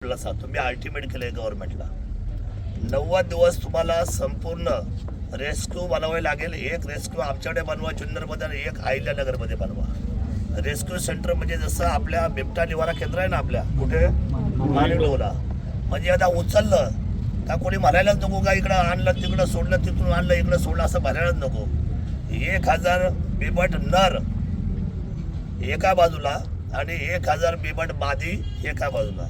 गव्हर्नमेंटला सांगतो, मी अल्टिमेट केलं आहे गव्हर्नमेंटला. 90 दिवस तुम्हाला संपूर्ण रेस्क्यू बनवावे लागेल. एक रेस्क्यू आमच्याकडे बनवा जुन्नरमध्ये आणि एक अहिल्यानगरमध्ये बनवा. रेस्क्यू सेंटर म्हणजे जसं आपल्या बिबटा निवारा केंद्र आहे ना आपल्या कुठे माणिकलोला, म्हणजे आता उचललं का कोणी म्हणायलाच नको का इकडं आणलं तिकडं सोडलं तिकडून आणलं इकडं सोडलं असं म्हणायलाच नको. 1000 बिबट नर एका बाजूला आणि 1000 बिबट मादी एका बाजूला,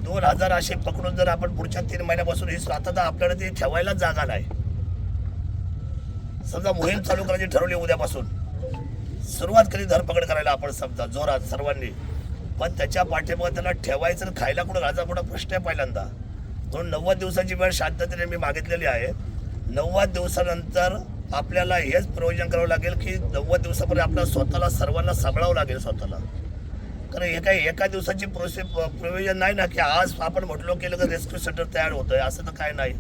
2000 असे पकडून जर आपण पुढच्या 3 महिन्यापासून ही आता तर आपल्याला ती ठेवायला जागा नाही. समजा मोहीम चालू करायची ठरवली, उद्यापासून सुरुवात करी धरपकड करायला आपण समजा जोरात सर्वांनी, पण त्याच्या पाठीमागे त्याला ठेवायचं खायला कुठं राजा कुठं प्रश्न आहे पहिल्यांदा. म्हणून 90 दिवसाची वेळ शांततेने मी मागितलेली आहे. 90 दिवसानंतर आपल्याला हेच प्रयोजन करावं लागेल की 90 दिवसापर्यंत आपल्याला स्वतःला सर्वांना सांभाळावं लागेल स्वतःला. कारण हे काही एका दिवसाची प्रयोजन नाही ना की आज आपण म्हटलो केलं का रेस्क्यू सेंटर तयार होतंय, असं तर काय नाही.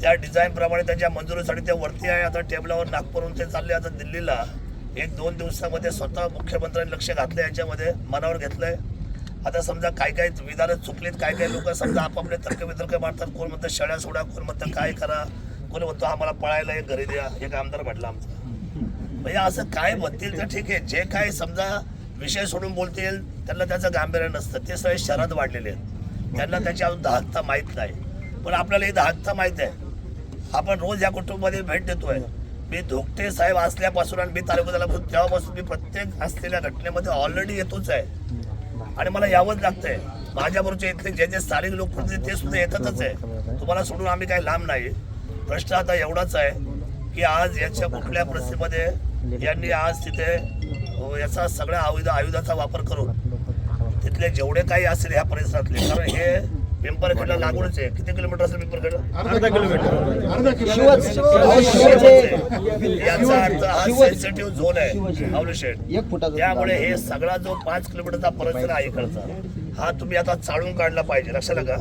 त्या डिझाईनप्रमाणे त्याच्या मंजुरीसाठी ते वरती आहे. आता टेबलावर नागपूरहून ते चालले आता दिल्लीला. 1-2 दिवसामध्ये स्वतः मुख्यमंत्र्यांनी लक्ष घातलं, याच्यामध्ये मनावर घेतलंय. आता समजा काय काय विधानं चुकलीत, काय काय लोक समजा आपापले तर्कवितर्क मारतात. कोण म्हणतं शेळ्या सोडा, कोण म्हणतं काय करा, कोण म्हणतो आम्हाला पळायला एक घरी द्या, एक आमदार म्हटलं आमचा. म्हणजे असं काय म्हणतील तर ठीक आहे, जे काय समजा विषय सोडून बोलतील त्यांना त्याचं गांभीर्य नसतं. ते सगळे शहरात वाढलेले आहेत, त्यांना त्याची अजून दाहकता माहीत नाही. पण आपल्याला ही दाहकता माहीत आहे. आपण रोज या कुटुंबामध्ये भेट देतोय. मी धोकटे साहेब असल्यापासून आणि मी तालुक्याला तेव्हापासून मी प्रत्येक असलेल्या घटनेमध्ये ऑलरेडी येतोच आहे आणि मला यावंच लागतंय. माझ्याबरोबरचे इथले जे जे स्थानिक लोक ते सुद्धा येतातच आहे. तुम्हाला सोडून आम्ही काही लांब नाही. प्रश्न आता एवढाच आहे की आज याच्या कुठल्या परिस्थितीमध्ये यांनी आज तिथे याचा सगळ्या आयुधाचा वापर करून तिथले जेवढे काही असेल ह्या परिसरातले, कारण हे पिंपरखेडला लागूनच आहे. किती किलोमीटर असेल पिंपरखेड? अर्धा किलोमीटर. याचा अर्थ हा सेन्सिटिव्ह झोन आहे आवलेशेड. त्यामुळे हे सगळा जो 5 किलोमीटरचा परिसर आहे इकडचा, हा तुम्ही आता चाळून काढला पाहिजे. लक्षात का?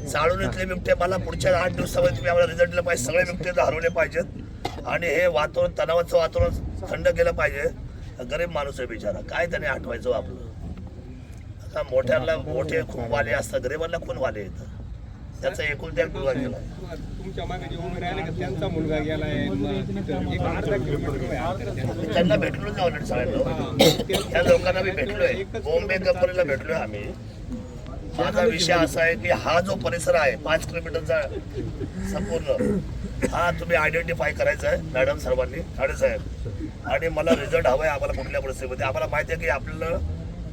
चाळून इथले बिबटे मला पुढच्या 8 दिवसामध्ये तुम्ही आम्हाला रिझल्ट दिला पाहिजे. सगळे बिबटे हरवले पाहिजेत आणि हे वातावरण तणावाचं वातावरण थंड केलं पाहिजे. गरीब माणूस आहे बिचारा, काय त्याने आठवायचं आपलं. आता मोठ्यांना मोठे खूप वाले असतात, गरिबांना कोण वाले येतं. त्याचा एकूण त्या मुलगा गेला, तुमच्या मागे जे उभे राहिले का त्यांचा मुलगा गेलाय. त्यांना भेटलो नाही ऑलरेडी सगळ्यांना. त्या लोकांना मी भेटलोय, बॉम्बे कंपनीला भेटलोय आम्ही. माझा विषय असा आहे की हा जो परिसर आहे 5 किलोमीटरचा संपूर्ण, हा तुम्ही आयडेंटिफाय करायचा आहे मॅडम सर्वांनी, साहेब. आणि मला रिझल्ट हवा आहे आम्हाला कुठल्या परिस्थितीमध्ये. आम्हाला माहिती आहे की आपल्याला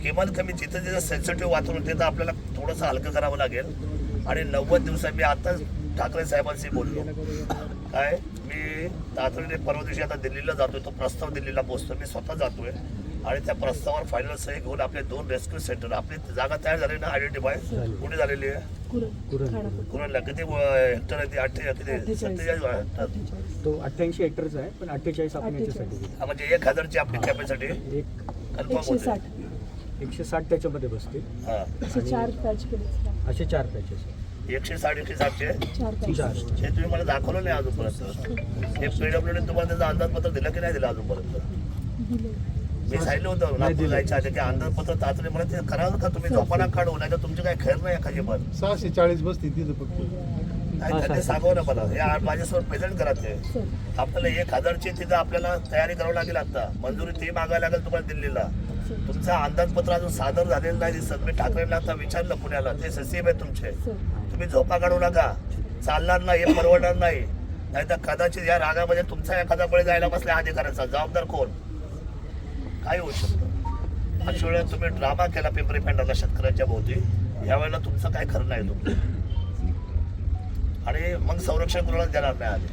किमान कमी जिथं जिथं सेन्सिटिव्ह वातावरण तिथं आपल्याला थोडंसं हलकं करावं लागेल. आणि 90 दिवसात मी आताच ठाकरे साहेबांशी बोललो. काय मी तातडीने परवा दिवशी आता दिल्लीला जातोय, तो प्रस्ताव दिल्लीला पोहोचतो. मी स्वतः जातोय आणि त्या प्रस्तावावर फायनल सही घेऊन आपले 2 रेस्क्यू सेंटर, आपली जागा तयार झाली ना आयडेंटिफाय कुठे झालेली आहे? कुरणला. किती हेक्टर आहे ती? 47 हेक्टर. तो 88 हेक्टरचा आहे, पण 48 आपण याच्यासाठी म्हणजे 1000ची आपली कॅपॅसिटी कन्फर्म होते. 160 त्याच्यामध्ये बसते. असे 4 पॅच असे 4 पॅचेस 160-160चे हे तुम्ही मला दाखवलं नाही अजूनपर्यंत. हे PWने तुम्हाला त्याचं अंदाजपत्र दिलं की नाही दिलं अजूनपर्यंत? मी सांगितलं होतं नागपूर जायच्या आधी की अंदाजपत्र तातडीने मला ते करावं का तुम्ही झोपाना काढू, नाही तर तुमची काही खैर नाही एखादी. पण 640 बसती तिथं फक्त. नाही ते सांगू ना मला, हे माझ्यासोबत प्रेझेंट करा. ते आपल्याला 1000ची तिथं आपल्याला तयारी करावी लागेल. आता मंजुरी ती मागायला लागेल तुम्हाला दिल्लीला. तुमचा अंदाजपत्र अजून सादर झालेलं नाही दिसत. मी ठाकरेंना आता विचारलं पुण्याला, ते सचिव आहे तुमचे, तुम्ही झोपा काढू नका, चालणार नाही, हे परवडणार नाही. नाहीतर कदाचित या रागामध्ये तुमचा एखादा बळी जायला बसल्या अधिकाऱ्याचा जबाबदार कोण? काय होऊ शकतं? अशा वेळेला तुम्ही ड्रामा केला पिंपरी पेंढारला शेतकऱ्यांच्या भोवती, यावेळेला तुमचं काय खरं नाही तुमचं. आणि मग संरक्षण कोणाला देणार नाही आले.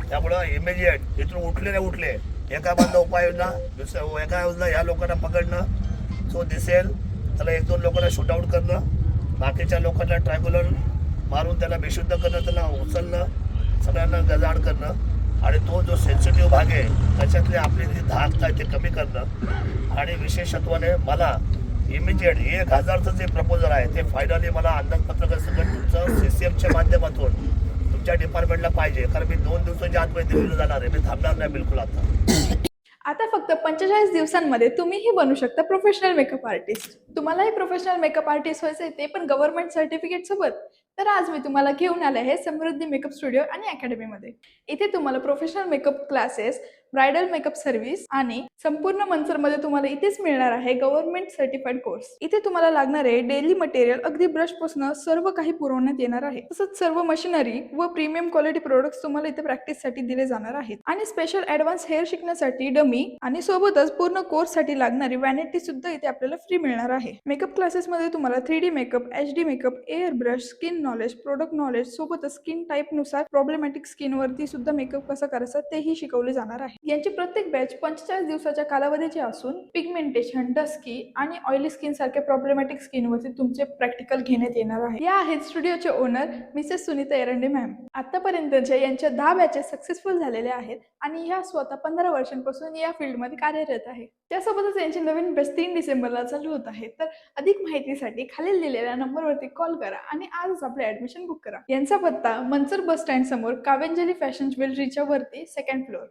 त्यामुळं इमिजिएट इथून उठले एका बाजूला उपाययोजना, दुसऱ्या एका योजना ह्या लोकांना पकडणं, जो दिसेल त्याला 1-2 लोकांना शूटआउट करणं, बाकीच्या लोकांना ट्रायबुलर मारून त्याला बेशुद्ध करणं, त्याला उचलणं, सगळ्यांना गजाड करणं. आणि तो जो सेन्सिटिव्ह भाग आहे त्याच्यातली आपली जी धाकता आहे ते कमी करणं. आणि विशेषत्वाने मला इमिजिएट 1000चं जे प्रपोजल आहे ते फायनली मला अंदाजपत्रक सगळं तुमचं CCFच्या माध्यमातून तुमच्या डिपार्टमेंटला पाहिजे. कारण मी 2 दिवसाच्या आतमध्ये दिल्लीला जाणार आहे, मी थांबणार नाही बिलकुल आता. आता फक्त 45 दिवसांमध्ये तुम्हीही बनू शकता प्रोफेशनल मेकअप आर्टिस्ट. तुम्हालाही प्रोफेशनल मेकअप आर्टिस्ट व्हायचं आहे, ते पण गव्हर्नमेंट सर्टिफिकेट सोबत. तर आज मी तुम्हाला घेऊन आले आहे समृद्धी मेकअप स्टुडिओ आणि अकॅडमीमध्ये. इथे तुम्हाला professional makeup classes, bridal makeup service आणि संपूर्ण मनसरमध्ये तुम्हाला इथेच मिळणार आहे गव्हर्नमेंट सर्टिफाईड कोर्स. इथे तुम्हाला लागणारे डेली मटेरियल अगदी ब्रश पासून सर्व काही पुरवण्यात येणार आहे. तसंच सर्व मशिनरी व प्रीमियम क्वालिटी प्रोडक्ट्स तुम्हाला इथे प्रॅक्टिससाठी दिले जाणार आहेत आणि स्पेशल ॲडव्हान्स हेअर शिकण्यासाठी डमी आणि सोबतच पूर्ण कोर्ससाठी लागणारी वॅनिटी सुद्धा इथे आपल्याला फ्री मिळणार आहे. मेकअप क्लासेसमध्ये तुम्हाला 3D makeup, HD makeup, air brush, skin knowledge, product knowledge सोबतच स्किन टाईप नुसार प्रॉब्लेमॅटिक स्किनवरती सुद्धा मेकअप कसा करायचा तेही शिकवले जाणार आहे. यांची प्रत्येक बॅच 45 दिवसाच्या कालावधीची असून पिगमेंटेशन, डस्की आणि ऑइली स्किन सारख्या प्रॉब्लेमॅटिक स्किनवरती तुमचे प्रॅक्टिकल घेण्यात येणार आहे. या आहेत स्टुडिओचे owner Mrs Sunita Erande ma'am. आतापर्यंतच्या यांच्या 10 बॅचेस सक्सेसफुल झालेल्या आहेत आणि ह्या स्वतः 15 वर्षांपासून या फील्डमध्ये कार्यरत आहे. त्यासोबतच यांची नवीन बॅच 3 डिसेंबरला चालू होत आहे. तर अधिक माहितीसाठी खालील दिलेल्या नंबरवरती कॉल करा आणि आजच आपले ऍडमिशन बुक करा. यांचा पत्ता मनसर बस स्टँड समोर कावेंजली फॅशन ज्वेलरीच्या वरती 2nd फ्लोअर.